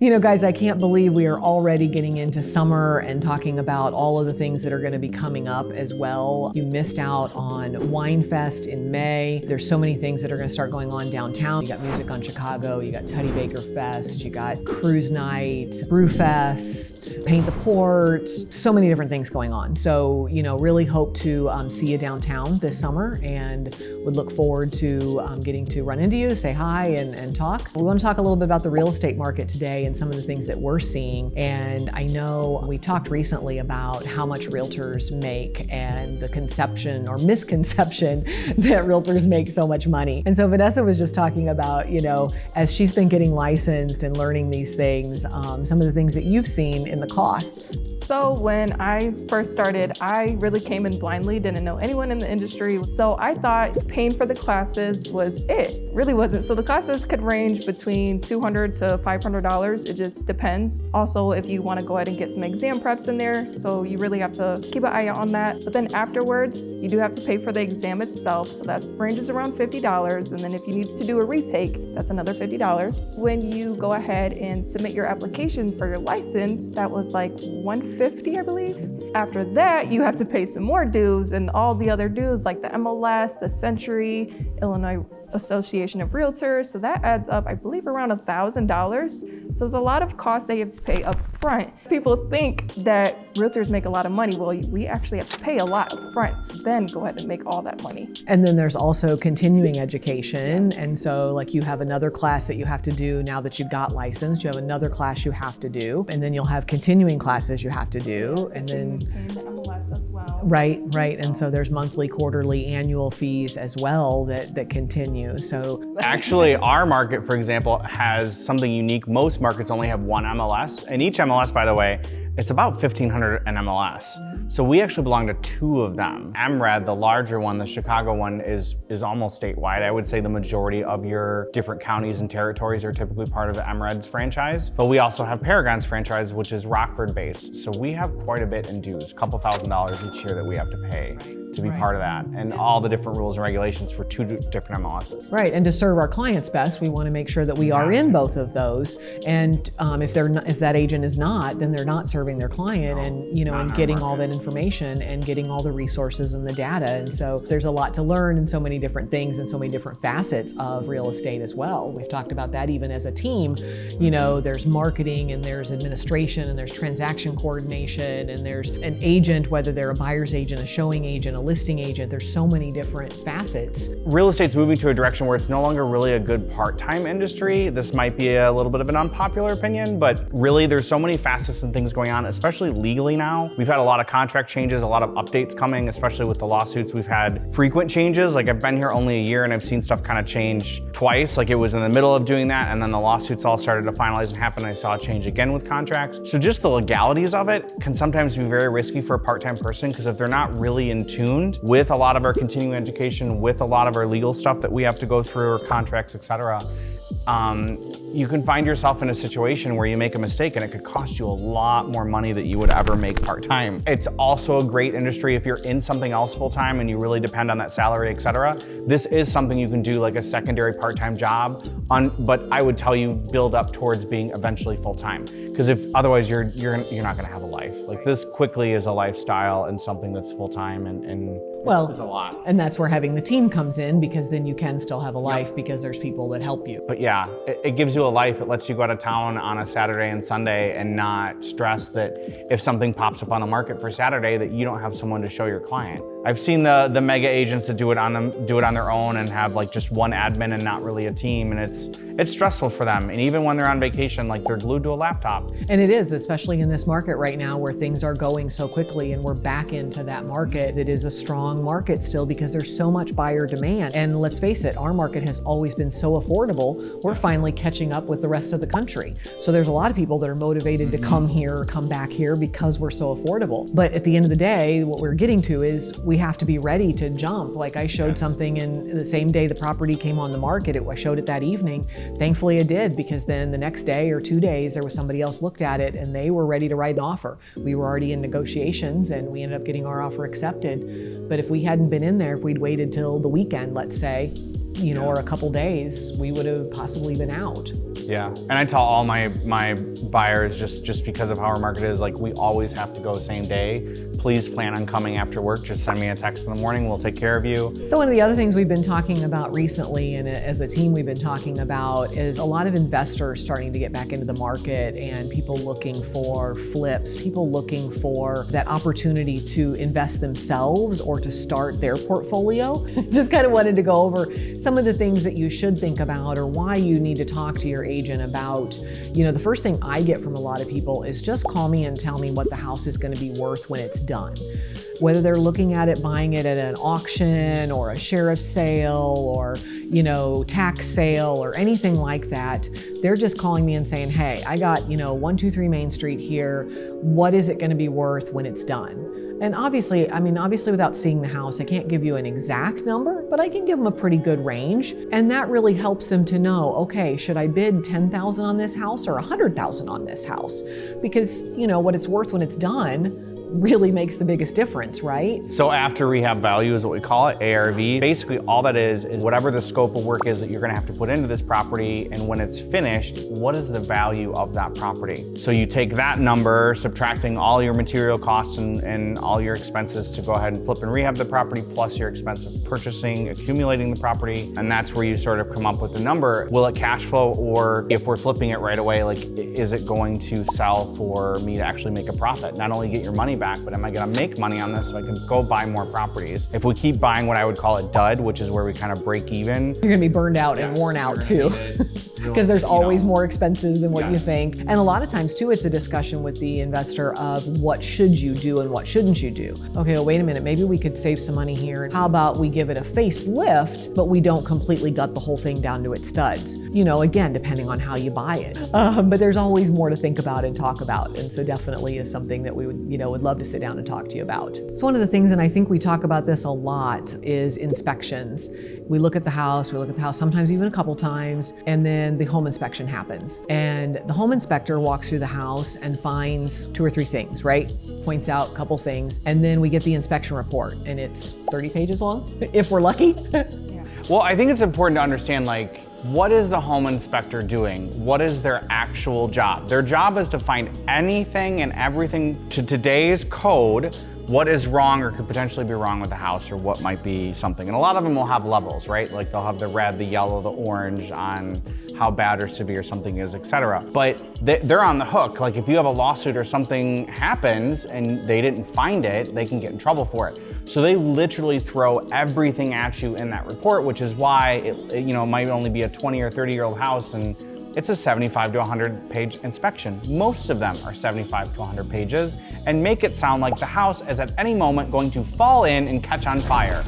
You know, guys, I can't believe we are already getting into summer and talking about all of the things that are going to be coming up as well. You missed out on Wine Fest in May. There's so many things that are going to start going on downtown. You got Music on Chicago, you got Tuddy Baker Fest, you got Cruise Night, Brew Fest, Paint the Port, so many different things going on. So, you know, really hope to see you downtown this summer and would look forward to getting to run into you, say hi and talk. We want to talk a little bit about the real estate market today and some of the things that we're seeing. And I know we talked recently about how much realtors make and the conception or misconception that realtors make so much money. And so Vanessa was just talking about, you know, as she's been getting licensed and learning these things, some of the things that you've seen in the costs. So when I first started, I really came in blindly, didn't know anyone in the industry. So I thought paying for the classes was it. Really wasn't. So the classes could range between $200 to $500. It just depends. Also, if you want to go ahead and get some exam preps in there, so you really have to keep an eye out on that. But then afterwards, you do have to pay for the exam itself. So that ranges around $50. And then if you need to do a retake, that's another $50. When you go ahead and submit your application for your license, that was like $150, I believe. After that, you have to pay some more dues and all the other dues like the MLS, the Century, Illinois Association of Realtors. So that adds up, I believe, around $1,000. So there's a lot of costs that you have to pay up front. People think that realtors make a lot of money. Well, we actually have to pay a lot up front, then go ahead and make all that money. And then there's also continuing education. Yes. And so like you have another class that you have to do now that you've got licensed, you have another class you have to do, and then you'll have continuing classes you have to do. And then paying the MLS as well. Right. And so there's monthly, quarterly, annual fees as well that continue. So actually, our market, for example, has something unique. Most markets only have one MLS, and each MLS, by the way, it's about $1,500 an MLS. So we actually belong to two of them. MRED, the larger one, the Chicago one, is almost statewide. I would say the majority of your different counties and territories are typically part of the MRED's franchise. But we also have Paragon's franchise, which is Rockford based. So we have quite a bit in dues, a couple $1,000s each year that we have to pay to be part of that, and all the different rules and regulations for two different MLSs. Right, and to serve our clients best, we want to make sure that we are in both of those. And if that agent is not, then they're not serving their client, and and getting all that information and getting all the resources and the data. And so there's a lot to learn in so many different things and so many different facets of real estate as well. We've talked about that even as a team. You know, there's marketing and there's administration and there's transaction coordination and there's an agent, whether they're a buyer's agent, a showing agent, a listing agent. There's so many different facets. Real estate's moving to a direction where it's no longer really a good part-time industry. This might be a little bit of an unpopular opinion, but really there's so many facets and things going on, especially legally now. We've had a lot of contract changes, a lot of updates coming, especially with the lawsuits. We've had frequent changes. Like I've been here only a year and I've seen stuff kind of change twice. Like it was in the middle of doing that and then the lawsuits all started to finalize and happen. I saw a change again with contracts. So just the legalities of it can sometimes be very risky for a part-time person because if they're not really in tune with a lot of our continuing education, with a lot of our legal stuff that we have to go through, or contracts, etc., you can find yourself in a situation where you make a mistake and it could cost you a lot more money that you would ever make part-time. It's also a great industry if you're in something else full-time and you really depend on that salary, etc. This is something you can do like a secondary part-time job but I would tell you build up towards being eventually full-time, because if otherwise you're not going to have a life. Like this quickly is a lifestyle and something that's full-time and it's a lot. And that's where having the team comes in, because then you can still have a life because there's people that help you. But yeah, it gives you a life. It lets you go out of town on a Saturday and Sunday and not stress that if something pops up on the market for Saturday that you don't have someone to show your client. I've seen the mega agents that do it on their own and have like just one admin and not really a team, and it's stressful for them. And even when they're on vacation, like they're glued to a laptop. And it is, especially in this market right now where things are going so quickly and we're back into that market. It is a strong market still because there's so much buyer demand. And let's face it, our market has always been so affordable. We're finally catching up with the rest of the country. So there's a lot of people that are motivated to come here or come back here because we're so affordable. But at the end of the day, what we're getting to is we have to be ready to jump. Like I showed something in the same day the property came on the market, I showed it that evening. Thankfully I did, because then the next day or 2 days, there was somebody else looked at it and they were ready to write an offer. We were already in negotiations and we ended up getting our offer accepted. But if we hadn't been in there, if we'd waited till the weekend, let's say, or a couple days, we would have possibly been out. Yeah, and I tell all my buyers, just because of how our market is, like, we always have to go same day. Please plan on coming after work. Just send me a text in the morning. We'll take care of you. So one of the other things we've been talking about recently, and as a team we've been talking about, is a lot of investors starting to get back into the market and people looking for flips, people looking for that opportunity to invest themselves or to start their portfolio. Just kind of wanted to go over some of the things that you should think about or why you need to talk to your agent about. You know, the first thing I get from a lot of people is just call me and tell me what the house is going to be worth when it's done. Whether they're looking at it, buying it at an auction or a sheriff's sale or, you know, tax sale or anything like that, they're just calling me and saying, hey, I got, 123 Main Street here. What is it going to be worth when it's done? And obviously without seeing the house, I can't give you an exact number, but I can give them a pretty good range. And that really helps them to know, okay, should I bid $10,000 on this house or $100,000 on this house? Because, what it's worth when it's done really makes the biggest difference, right? So after rehab value is what we call it, ARV. Basically all that is whatever the scope of work is that you're gonna have to put into this property, and when it's finished, what is the value of that property? So you take that number, subtracting all your material costs and all your expenses to go ahead and flip and rehab the property, plus your expense of purchasing, accumulating the property, and that's where you sort of come up with the number. Will it cash flow, or if we're flipping it right away, like, is it going to sell for me to actually make a profit? Not only get your money back, but am I gonna make money on this so I can go buy more properties? If we keep buying what I would call a dud, which is where we kind of break even. You're gonna be burned out and worn out too. Because there's always more expenses than what you think. And a lot of times too, it's a discussion with the investor of what should you do and what shouldn't you do. Okay, well, wait a minute, maybe we could save some money here. How about we give it a facelift, but we don't completely gut the whole thing down to its studs? Again, depending on how you buy it. But there's always more to think about and talk about. And so definitely is something that we would love to sit down and talk to you about. So one of the things, and I think we talk about this a lot, is inspections. We look at the house, sometimes even a couple times, and then the home inspection happens. And the home inspector walks through the house and finds 2 or 3 things, right? Points out a couple things, and then we get the inspection report, and it's 30 pages long, if we're lucky. Well, I think it's important to understand, like, what is the home inspector doing? What is their actual job? Their job is to find anything and everything to today's code, what is wrong or could potentially be wrong with the house, or what might be something. And a lot of them will have levels, right? Like they'll have the red, the yellow, the orange on how bad or severe something is, etc. But they're on the hook. Like if you have a lawsuit or something happens and they didn't find it, they can get in trouble for it. So they literally throw everything at you in that report, which is why it might only be a 20 or 30-year-old house and it's a 75 to 100 page inspection. Most of them are 75 to 100 pages, and make it sound like the house is at any moment going to fall in and catch on fire.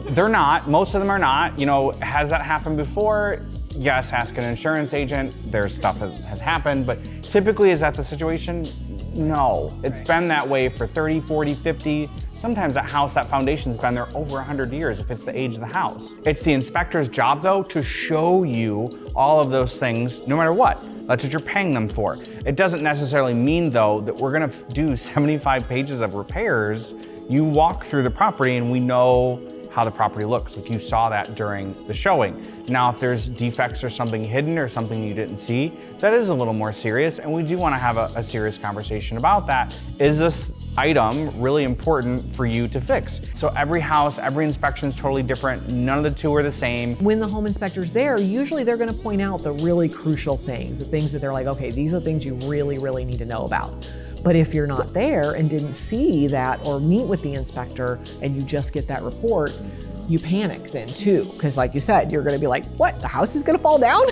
They're not, most of them are not. Has that happened before? Yes, ask an insurance agent. Their stuff has happened, but typically is that the situation? No, it's been that way for 30, 40, 50, sometimes that house, that foundation's been there over 100 years if it's the age of the house. It's the inspector's job though to show you all of those things no matter what. That's what you're paying them for. It doesn't necessarily mean though that we're gonna do 75 pages of repairs. You walk through the property and we know how the property looks. Like you saw that during the showing. Now, if there's defects or something hidden or something you didn't see, that is a little more serious, and we do want to have a serious conversation about that. Is this item really important for you to fix? So every house, every inspection is totally different. None of the two are the same. When the home inspector's there, usually they're going to point out the really crucial things, the things that they're like, okay, these are things you really, really need to know about. But if you're not there and didn't see that or meet with the inspector and you just get that report, you panic then too. Because like you said, you're gonna be like, what, the house is gonna fall down?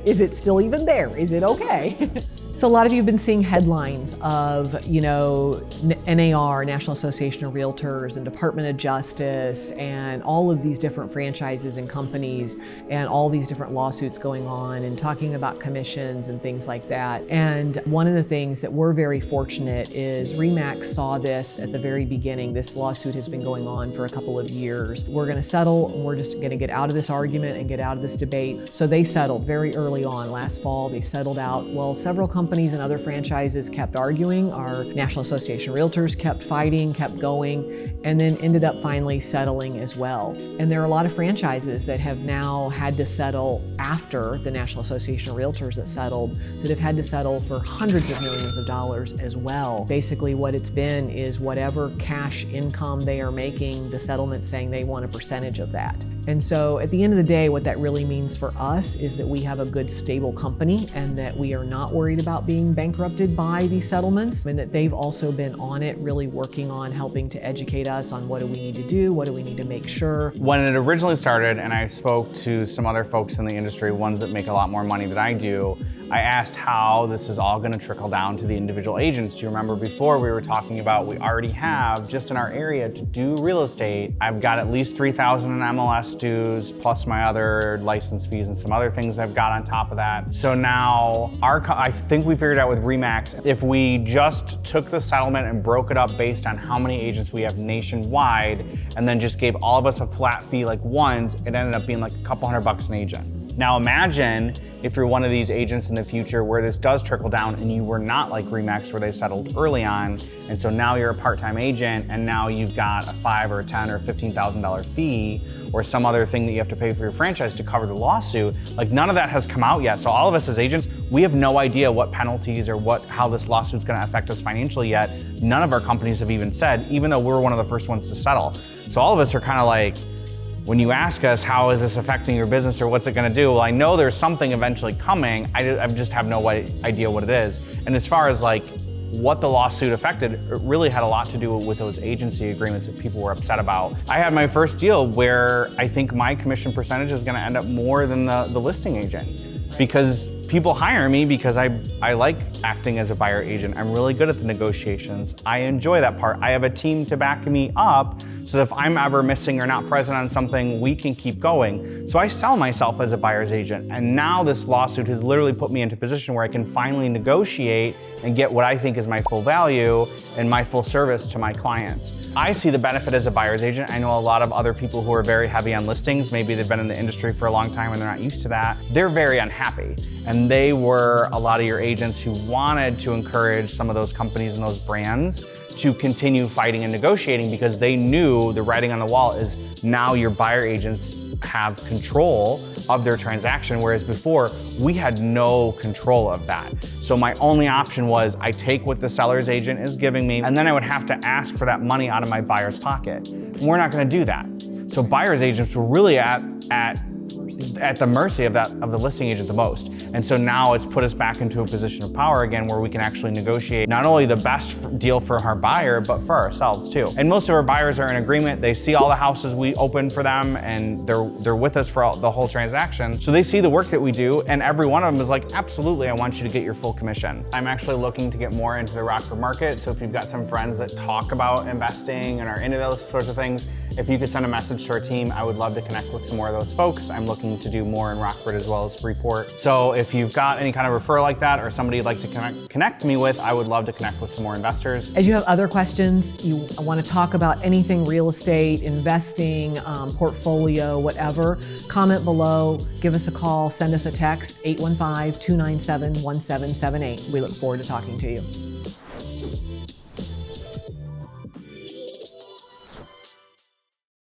Is it still even there? Is it okay? So a lot of you have been seeing headlines of, NAR, National Association of Realtors, and Department of Justice, and all of these different franchises and companies, and all these different lawsuits going on, and talking about commissions and things like that. And one of the things that we're very fortunate is RE/MAX saw this at the very beginning. This lawsuit has been going on for a couple of years. We're gonna settle, and we're just gonna get out of this argument and get out of this debate. So they settled very early on last fall. They settled out. Well, several companies companies and other franchises kept arguing. Our National Association of Realtors kept fighting, kept going, and then ended up finally settling as well. And there are a lot of franchises that have now had to settle after the National Association of Realtors that settled, that have had to settle for hundreds of millions of dollars as well. Basically what it's been is whatever cash income they are making, the settlement saying they want a percentage of that. And so at the end of the day, what that really means for us is that we have a good, stable company and that we are not worried about being bankrupted by these settlements, and that they've also been on it, really working on helping to educate us on what do we need to do, what do we need to make sure. When it originally started, and I spoke to some other folks in the industry, ones that make a lot more money than I do, I asked how this is all gonna trickle down to the individual agents. Do you remember before we were talking about we already have, just in our area to do real estate, I've got at least 3,000 in MLS dues, plus my other license fees and some other things I've got on top of that. So now, I think we figured out with RE/MAX, if we just took the settlement and broke it up based on how many agents we have nationwide, and then just gave all of us a flat fee like once, it ended up being like a couple $100 an agent. Now imagine if you're one of these agents in the future where this does trickle down and you were not like RE/MAX where they settled early on, and so now you're a part-time agent and now you've got a $5,000 or $10,000 or $15,000 fee or some other thing that you have to pay for your franchise to cover the lawsuit. Like none of that has come out yet. So all of us as agents, we have no idea what penalties or how this lawsuit's gonna affect us financially yet. None of our companies have even said, even though we're one of the first ones to settle. So all of us are kind of like, when you ask us, how is this affecting your business or what's it gonna do? Well, I know there's something eventually coming. I just have no idea what it is. And as far as like what the lawsuit affected, it really had a lot to do with those agency agreements that people were upset about. I had my first deal where I think my commission percentage is gonna end up more than the listing agent, because people hire me because I like acting as a buyer agent. I'm really good at the negotiations. I enjoy that part. I have a team to back me up so that if I'm ever missing or not present on something, we can keep going. So I sell myself as a buyer's agent. And now this lawsuit has literally put me into a position where I can finally negotiate and get what I think is my full value and my full service to my clients. I see the benefit as a buyer's agent. I know a lot of other people who are very heavy on listings. Maybe they've been in the industry for a long time and they're not used to that. They're very unhappy. And they were a lot of your agents who wanted to encourage some of those companies and those brands to continue fighting and negotiating because they knew the writing on the wall is now your buyer agents have control of their transaction, whereas before we had no control of that. So my only option was I take what the seller's agent is giving me and then I would have to ask for that money out of my buyer's pocket. And we're not gonna do that. So buyer's agents were really at the mercy of the listing agent the most. And so now it's put us back into a position of power again where we can actually negotiate not only the best deal for our buyer, but for ourselves too. And most of our buyers are in agreement. They see all the houses we open for them and they're with us for the whole transaction. So they see the work that we do and every one of them is like, absolutely, I want you to get your full commission. I'm actually looking to get more into the Rockford market. So if you've got some friends that talk about investing and are into those sorts of things, if you could send a message to our team, I would love to connect with some more of those folks. I'm looking to do more in Rockford as well as Freeport. So if you've got any kind of referral like that or somebody you'd like to connect me with, I would love to connect with some more investors. As you have other questions, you want to talk about anything real estate, investing, portfolio, whatever, comment below, give us a call, send us a text, 815-297-1778. We look forward to talking to you.